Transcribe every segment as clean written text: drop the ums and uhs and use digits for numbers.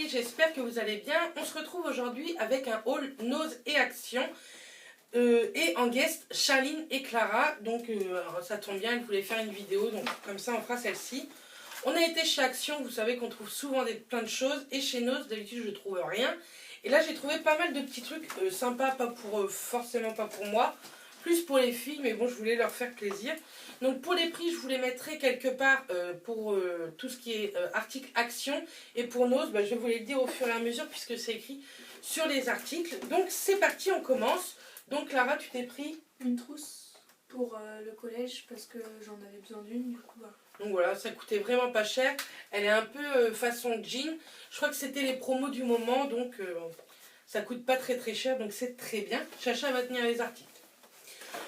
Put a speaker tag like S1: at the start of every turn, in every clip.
S1: amis, j'espère que vous allez bien. On se retrouve aujourd'hui avec un haul Nose et Action. Et en guest, Charline et Clara. Donc ça tombe bien, elles voulaient faire une vidéo, donc comme ça on fera celle-ci. On a été chez Action, vous savez qu'on trouve souvent plein de choses. Et chez Nose, d'habitude je ne trouve rien. Et là j'ai trouvé pas mal de petits trucs sympas, pas pour forcément pas pour moi. Plus pour les filles, mais bon, je voulais leur faire plaisir. Donc pour les prix, je vous les mettrai quelque part pour tout ce qui est article Action. Et pour Nose, je vais vous les dire au fur et à mesure puisque c'est écrit sur les articles. Donc c'est parti, on commence. Donc Clara, tu t'es pris
S2: une trousse pour le collège parce que j'en avais besoin d'une, du coup voilà.
S1: Donc voilà, ça coûtait vraiment pas cher. Elle est un peu façon jean. Je crois que c'était les promos du moment, donc ça coûte pas très très cher, donc c'est très bien. Chacha va tenir les articles.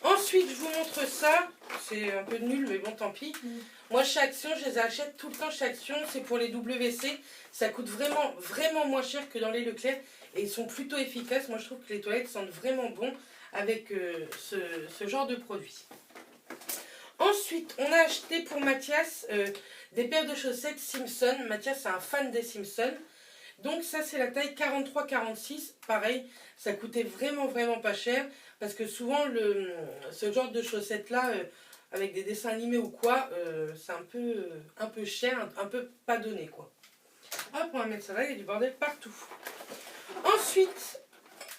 S1: Ensuite, je vous montre ça. C'est un peu nul, mais bon, tant pis. Moi, chez Action, je les achète tout le temps chez Action. C'est pour les WC. Ça coûte vraiment, vraiment moins cher que dans les Leclerc. Et ils sont plutôt efficaces. Moi, je trouve que les toilettes sentent vraiment bon avec ce genre de produit. Ensuite, on a acheté pour Mathias des paires de chaussettes Simpson. Mathias est un fan des Simpsons. Donc ça, c'est la taille 43-46. Pareil, ça coûtait vraiment, vraiment pas cher. Parce que souvent, ce genre de chaussettes-là, avec des dessins animés ou quoi, c'est un peu cher, un peu pas donné, quoi. Hop, on va mettre ça là, il y a du bordel partout. Ensuite,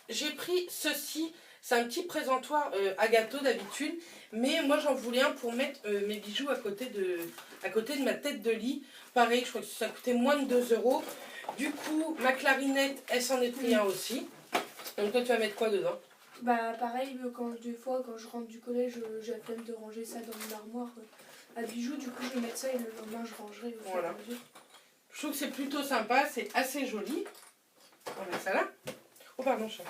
S1: j'ai pris ceci. C'est un petit présentoir à gâteau d'habitude. Mais moi, j'en voulais un pour mettre mes bijoux à côté de ma tête de lit. Pareil, je crois que ça coûtait moins de 2 €. Du coup, ma clarinette, elle s'en est pris un aussi. Donc toi, tu vas mettre quoi dedans?
S2: Bah pareil, des fois quand je rentre du collège, j'ai la flemme de ranger ça dans mon armoire à bijoux. Du coup, je vais mettre ça et le lendemain, je rangerai.
S1: Voilà. Je trouve que c'est plutôt sympa, c'est assez joli. On va mettre ça là. Oh pardon, chat.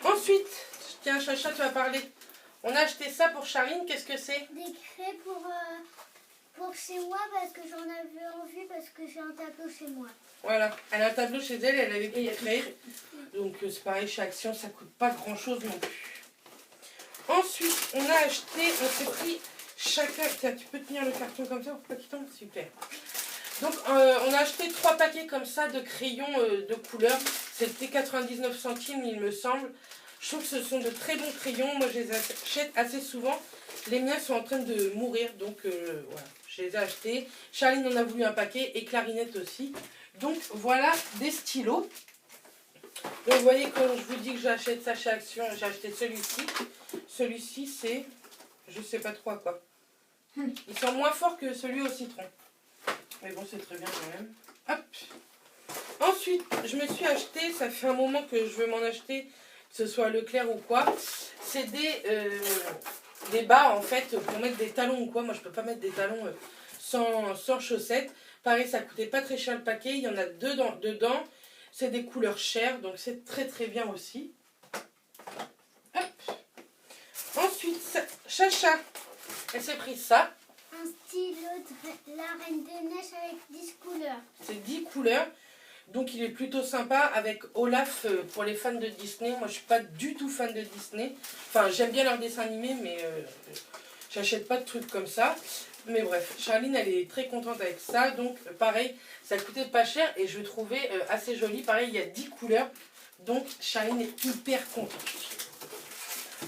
S1: Ensuite, tiens, Chacha, tu vas parler. On a acheté ça pour Charline, qu'est-ce que c'est?
S3: Des craies pour chez moi parce que j'en avais envie parce que j'ai un tableau chez moi.
S1: Voilà, elle a un tableau chez elle, elle avait pris les craies. Donc c'est pareil, chez Action, ça coûte pas grand chose non plus. Ensuite, on s'est pris chacun. Tiens, tu peux tenir le carton comme ça pour pas qu'il tombe? Super. Donc on a acheté 3 paquets comme ça de crayons de couleur. C'était 99 centimes, il me semble. Je trouve que ce sont de très bons crayons. Moi, je les achète assez souvent. Les miens sont en train de mourir, donc voilà, je les ai achetés. Charline en a voulu un paquet et Clarinette aussi. Donc voilà des stylos. Donc vous voyez, quand je vous dis que j'achète ça chez Action, j'ai acheté celui-ci. Celui-ci, c'est, je sais pas trop à quoi. Il sent moins fort que celui au citron. Mais bon, c'est très bien quand même. Hop. Ensuite, je me suis acheté, ça fait un moment que je veux m'en acheter, que ce soit Leclerc ou quoi. C'est des bas en fait pour mettre des talons ou quoi. Moi, je peux pas mettre des talons sans chaussettes. Pareil, ça coûtait pas très cher le paquet. Il y en a deux dedans. C'est des couleurs chères, donc c'est très très bien aussi. Hop. Ensuite, Chacha, elle s'est pris ça.
S3: Un stylo de la Reine des Neiges avec 10 couleurs.
S1: C'est 10 couleurs. Donc il est plutôt sympa avec Olaf pour les fans de Disney. Moi, je suis pas du tout fan de Disney. Enfin, j'aime bien leurs dessins animés, mais j'achète pas de trucs comme ça. Mais bref, Charline, elle est très contente avec ça. Donc, pareil, ça coûtait pas cher et je le trouvais assez joli. Pareil, il y a 10 couleurs. Donc, Charline est hyper contente.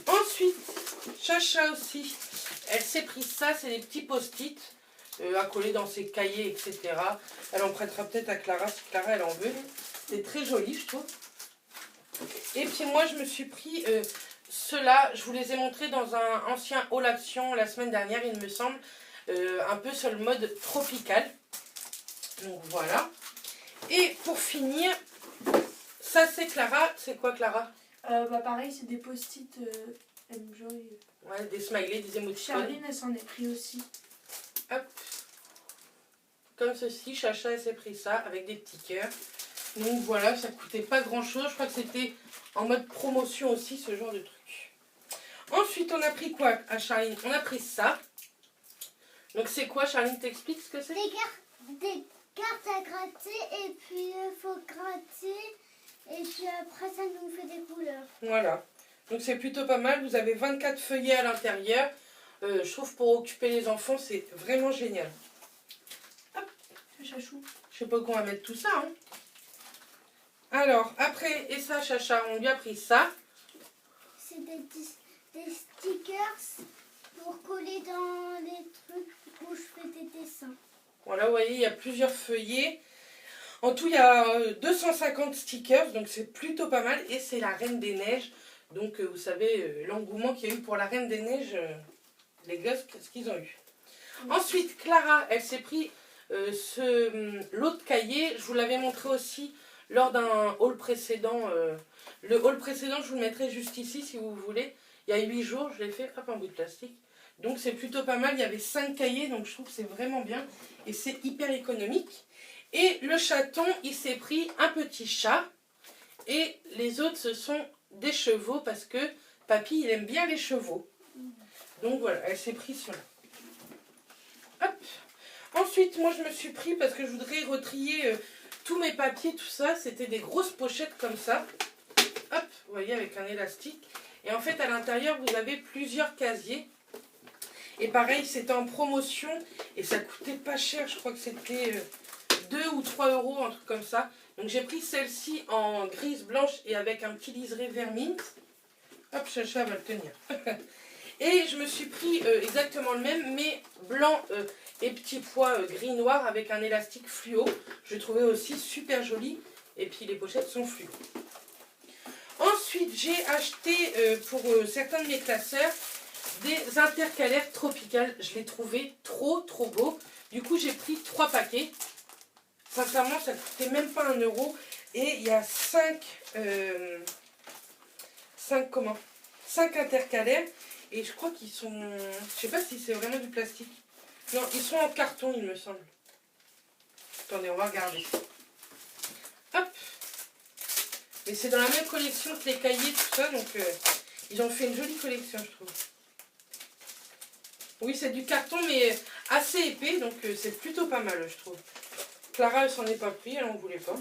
S1: Ensuite, Chacha aussi, elle s'est pris ça. C'est des petits post-it à coller dans ses cahiers, etc. Elle en prêtera peut-être à Clara si Clara, elle en veut. C'est très joli, je trouve. Et puis, moi, je me suis pris ceux-là. Je vous les ai montrés dans un ancien haul Action la semaine dernière, il me semble. Un peu sur le mode tropical. Donc voilà. Et pour finir, ça c'est Clara. C'est quoi Clara?
S2: Bah pareil, c'est des post-it Enjoy.
S1: Ouais, des smileys, des émoticônes.
S2: Charline, elle s'en est pris aussi.
S1: Hop. Comme ceci, Chacha elle s'est pris ça avec des petits cœurs. Donc voilà, ça coûtait pas grand chose. Je crois que c'était en mode promotion aussi, ce genre de truc. Ensuite, on a pris quoi à Charline? On a pris ça. Donc c'est quoi, Charline, t'expliques ce que c'est?
S3: Des cartes à gratter et puis il faut gratter et puis après ça nous fait des couleurs.
S1: Voilà. Donc c'est plutôt pas mal. Vous avez 24 feuillets à l'intérieur. Je trouve pour occuper les enfants, c'est vraiment génial. Hop.
S2: Chachou.
S1: Je sais pas où on va mettre tout ça. Hein. Alors, après, et ça, Chacha, on lui a pris ça.
S3: C'est des stickers pour coller dans les trucs où je fais des dessins.
S1: Voilà, vous voyez, il y a plusieurs feuillets. En tout, il y a 250 stickers, donc c'est plutôt pas mal. Et c'est la Reine des Neiges. Donc, vous savez, l'engouement qu'il y a eu pour la Reine des Neiges, les gosses, qu'est-ce qu'ils ont eu. Ensuite, Clara, elle s'est pris l'autre cahier. Je vous l'avais montré aussi lors d'un haul précédent. Le haul précédent, je vous le mettrai juste ici si vous voulez. Il y a 8 jours, je l'ai fait, hop, en bout de plastique. Donc c'est plutôt pas mal. Il y avait 5 cahiers, donc je trouve que c'est vraiment bien. Et c'est hyper économique. Et le chaton, il s'est pris un petit chat. Et les autres, ce sont des chevaux parce que papy, il aime bien les chevaux. Donc voilà, elle s'est pris cela. Hop. Ensuite, moi, je me suis pris, parce que je voudrais retrier tous mes papiers, tout ça. C'était des grosses pochettes comme ça. Hop, vous voyez, avec un élastique. Et en fait, à l'intérieur, vous avez plusieurs casiers. Et pareil, c'était en promotion. Et ça coûtait pas cher. Je crois que c'était 2 ou 3 euros, un truc comme ça. Donc, j'ai pris celle-ci en grise, blanche et avec un petit liseré vermine. Hop, Chacha va le tenir. Et je me suis pris exactement le même, mais blanc et petit pois gris-noir avec un élastique fluo. Je trouvais aussi super joli. Et puis les pochettes sont fluo. Ensuite, j'ai acheté pour certains de mes classeurs des intercalaires tropicales. Je les trouvais trop beaux. Du coup, j'ai pris 3 paquets. Sincèrement, ça ne coûtait même pas 1 euro. Et il y a 5 intercalaires. Et je crois qu'ils sont... Je sais pas si c'est vraiment du plastique. Non, ils sont en carton, il me semble. Attendez, on va regarder. Hop. Mais c'est dans la même collection que les cahiers, tout ça. Donc, ils ont fait une jolie collection, je trouve. Oui, c'est du carton, mais assez épais. Donc, c'est plutôt pas mal, je trouve. Clara, elle s'en est pas pris. Elle en voulait pas.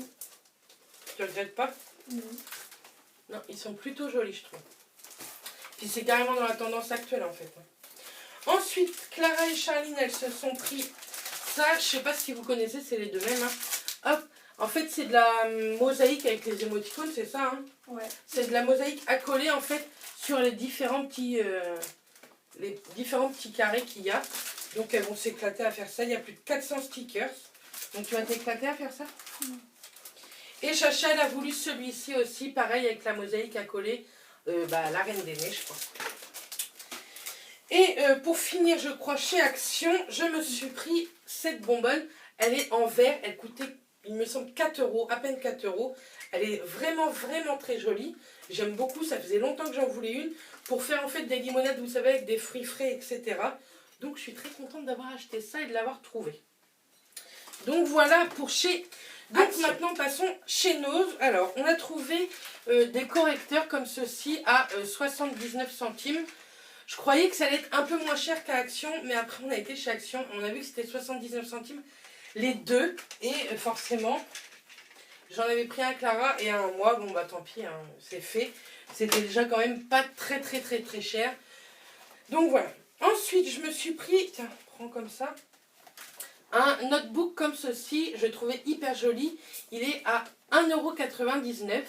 S1: Tu regrettes pas?
S2: Non.
S1: Non, ils sont plutôt jolis, je trouve. Puis c'est carrément dans la tendance actuelle en fait. Ensuite, Clara et Charline, elles se sont pris ça. Je sais pas si vous connaissez, c'est les deux mêmes. Hein. Hop, en fait c'est de la mosaïque avec les émoticônes, c'est ça hein.
S2: Ouais.
S1: C'est de la mosaïque à coller en fait sur les différents petits carrés qu'il y a. Donc elles vont s'éclater à faire ça. Il y a plus de 400 stickers. Donc tu vas t'éclater à faire ça. Et Chacha, elle a voulu celui-ci aussi, pareil avec la mosaïque à coller. La Reine des Neiges, je crois. Et pour finir, je crois, chez Action, je me suis pris cette bonbonne. Elle est en verre, elle coûtait, il me semble, 4 euros, à peine 4 euros. Elle est vraiment très jolie. J'aime beaucoup, ça faisait longtemps que j'en voulais une. Pour faire en fait des limonades, vous savez, avec des fruits frais, etc. Donc je suis très contente d'avoir acheté ça et de l'avoir trouvé. Donc voilà pour chez... Donc maintenant passons chez Nose. Alors on a trouvé des correcteurs comme ceci à 79 centimes. Je croyais que ça allait être un peu moins cher qu'à Action, mais après on a été chez Action, on a vu que c'était 79 centimes les deux. Et forcément, j'en avais pris un à Clara et un à moi. Bon bah tant pis, hein, c'est fait. C'était déjà quand même pas très cher. Donc voilà. Ensuite je me suis pris, tiens, prends comme ça. Un notebook comme ceci, je trouvais hyper joli. Il est à 1,99 €.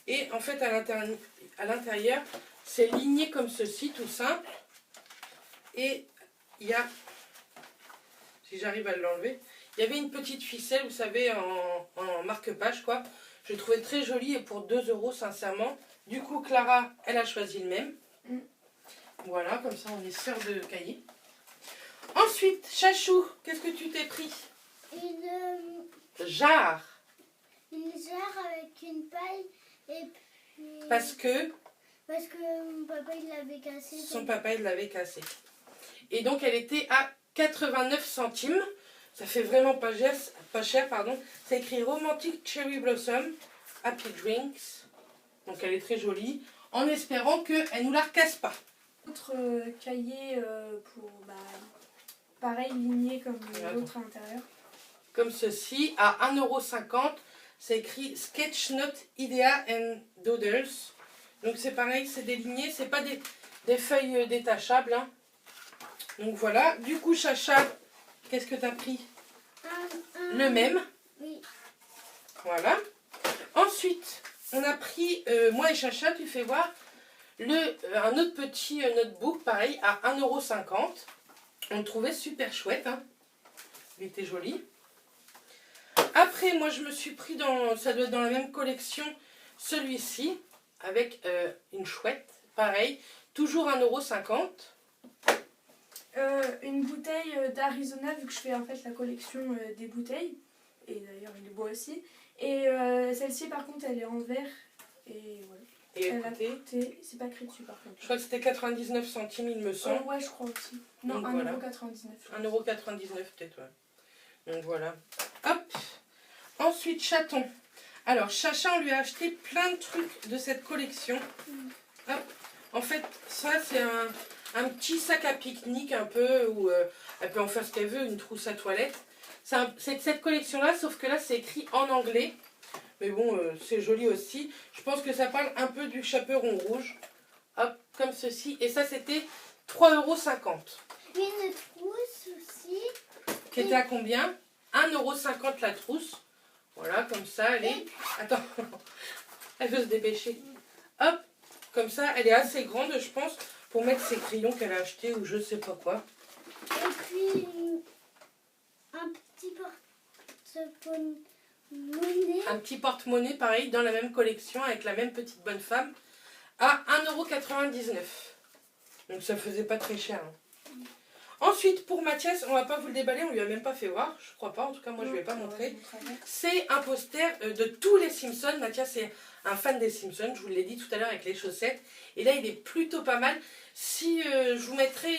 S1: Et en fait, à l'intérieur, c'est ligné comme ceci, tout simple. Et il y a, si j'arrive à l'enlever, il y avait une petite ficelle, vous savez, en marque-page, quoi. Je trouvais très joli et pour 2 €, sincèrement. Du coup, Clara, elle a choisi le même. Voilà, comme ça, on est sœurs de cahier. Ensuite, Chachou, qu'est-ce que tu t'es pris?
S3: Une
S1: jarre.
S3: Une jarre avec une paille et puis...
S1: Parce que
S3: mon papa il l'avait cassé.
S1: son papa il l'avait cassé. Et donc elle était à 89 centimes. Ça fait vraiment pas cher, pardon. C'est écrit Romantic Cherry Blossom Happy Drinks. Donc elle est très jolie. En espérant qu'elle nous la recasse pas.
S2: Autre cahier pour pareil ligné comme l'autre à l'intérieur.
S1: Comme ceci, à 1,50 €. C'est écrit Sketch Note Idea and Doodles. Donc c'est pareil, c'est des lignées, c'est pas des feuilles détachables. Hein. Donc voilà. Du coup, Chacha, qu'est-ce que tu as pris? Le même.
S3: Oui.
S1: Voilà. Ensuite, Ensuite, on a pris, moi et Chacha, tu fais voir, un autre petit notebook, pareil, à 1,50 €. On le trouvait super chouette. Hein. Il était joli. Après, moi, je me suis pris ça doit être dans la même collection, celui-ci, avec une chouette, pareil, toujours 1,50 €.
S2: Une bouteille d'Arizona, vu que je fais en fait la collection des bouteilles. Et d'ailleurs, il est beau aussi. Et celle-ci, par contre, elle est en verre. Et voilà.
S1: Et
S2: Elle a
S1: écoutez,
S2: coûté, c'est pas écrit dessus par contre.
S1: je crois que c'était 99 centimes, il me semble.
S2: Ouais, je crois aussi. Non,
S1: Donc,
S2: 1,99 €.
S1: 1,99 € peut-être, ouais. Donc voilà. Hop. Ensuite, chaton. Alors, Chacha, on lui a acheté plein de trucs de cette collection. Hop. En fait, ça, c'est un petit sac à pique-nique un peu, où elle peut en faire ce qu'elle veut, une trousse à toilette. C'est de cette collection-là, sauf que là, c'est écrit en anglais. Mais bon, c'est joli aussi. Je pense que ça parle un peu du chaperon rouge. Hop, comme ceci. Et ça, c'était 3,50 €.
S3: Une trousse aussi.
S1: Qui était à combien? 1,50 € la trousse. Voilà, comme ça, elle est... Attends, elle veut se dépêcher. Hop, comme ça, elle est assez grande, je pense, pour mettre ses crayons qu'elle a achetés ou je sais pas quoi.
S3: Et puis un petit porte-monnaie.
S1: Un petit porte-monnaie, pareil, dans la même collection, avec la même petite bonne femme, à 1,99 €. Donc ça faisait pas très cher. Hein. Ensuite, pour Mathias, on va pas vous le déballer, on lui a même pas fait voir, je crois pas, en tout cas moi je lui ai pas montré. C'est un poster de tous les Simpsons. Mathias est un fan des Simpsons, je vous l'ai dit tout à l'heure avec les chaussettes. Et là il est plutôt pas mal. Si je vous mettrai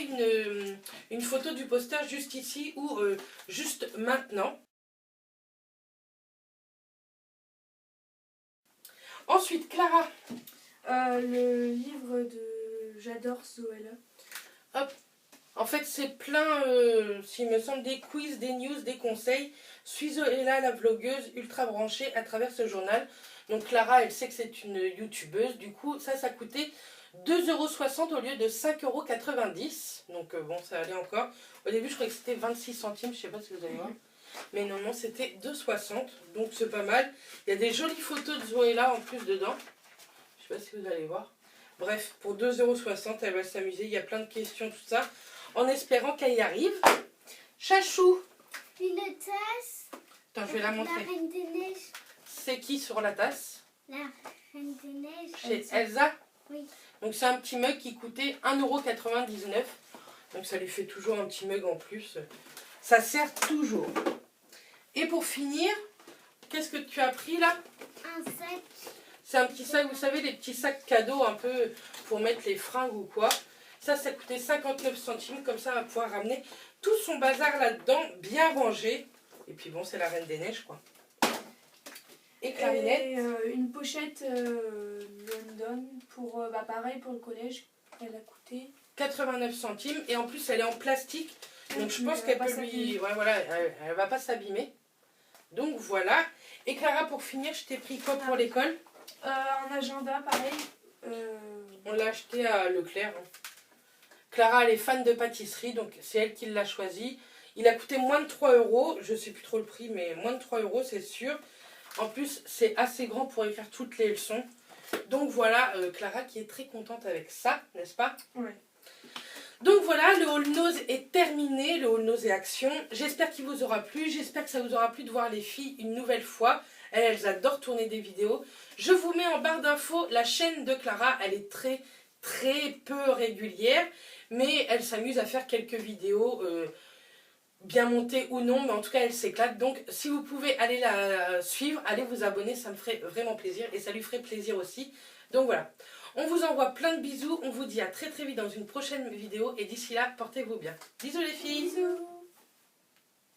S1: une photo du poster juste ici ou juste maintenant. Ensuite, Clara.
S2: Le livre de J'adore Zoella.
S1: Hop. En fait, c'est plein, s'il me semble, des quiz, des news, des conseils. Suis Zoella, la vlogueuse ultra branchée à travers ce journal. Donc Clara, elle sait que c'est une youtubeuse. Du coup, ça coûtait 2,60 € au lieu de 5,90 €. Donc bon, ça allait encore. Au début, je croyais que c'était 26 centimes. Je sais pas si vous allez voir. Mais non, c'était 2,60 €. Donc c'est pas mal. Il y a des jolies photos de Zoella en plus dedans. Je sais pas si vous allez voir. Bref, pour 2,60 €, elle va s'amuser. Il y a plein de questions, tout ça. En espérant qu'elle y arrive. Chachou.
S3: Une tasse.
S1: Attends, je vais la montrer.
S3: La Reine des Neiges.
S1: C'est qui sur la tasse?
S3: La Reine des Neiges.
S1: Chez Elsa.
S3: Oui.
S1: Donc c'est un petit mug qui coûtait 1,99 €. Donc ça lui fait toujours un petit mug en plus. Ça sert toujours. Et pour finir, qu'est-ce que tu as pris là?
S3: Un sac.
S1: C'est un petit sac, vous savez, les petits sacs cadeaux un peu pour mettre les fringues ou quoi. Ça coûtait 59 centimes. Comme ça, on va pouvoir ramener tout son bazar là-dedans, bien rangé. Et puis bon, c'est la Reine des Neiges, quoi. Et clarinette.
S2: Et une pochette London pour, pareil, pour le collège. Elle a coûté
S1: 89 centimes. Et en plus, elle est en plastique. Donc je pense qu'elle peut lui... Ouais, voilà, elle va pas s'abîmer. Donc voilà. Et Clara, pour finir, je t'ai pris quoi pour l'école?
S2: Un agenda, pareil.
S1: On l'a acheté à Leclerc. Hein. Clara, elle est fan de pâtisserie, donc c'est elle qui l'a choisi. Il a coûté moins de 3 €. Je sais plus trop le prix, mais moins de 3 € c'est sûr. En plus, c'est assez grand pour écrire toutes les leçons. Donc voilà, Clara qui est très contente avec ça, n'est-ce pas?
S2: Ouais.
S1: Donc voilà, le haul nose est terminé, le haul nose et action. J'espère qu'il vous aura plu, j'espère que ça vous aura plu de voir les filles une nouvelle fois. Elles adorent tourner des vidéos. Je vous mets en barre d'infos la chaîne de Clara, elle est très peu régulière, mais elle s'amuse à faire quelques vidéos bien montées ou non, mais en tout cas elle s'éclate. Donc si vous pouvez aller la suivre, allez vous abonner, ça me ferait vraiment plaisir et ça lui ferait plaisir aussi. Donc voilà. On vous envoie plein de bisous, on vous dit à très vite dans une prochaine vidéo et d'ici là, portez-vous bien. Bisous les filles.
S3: Bisous.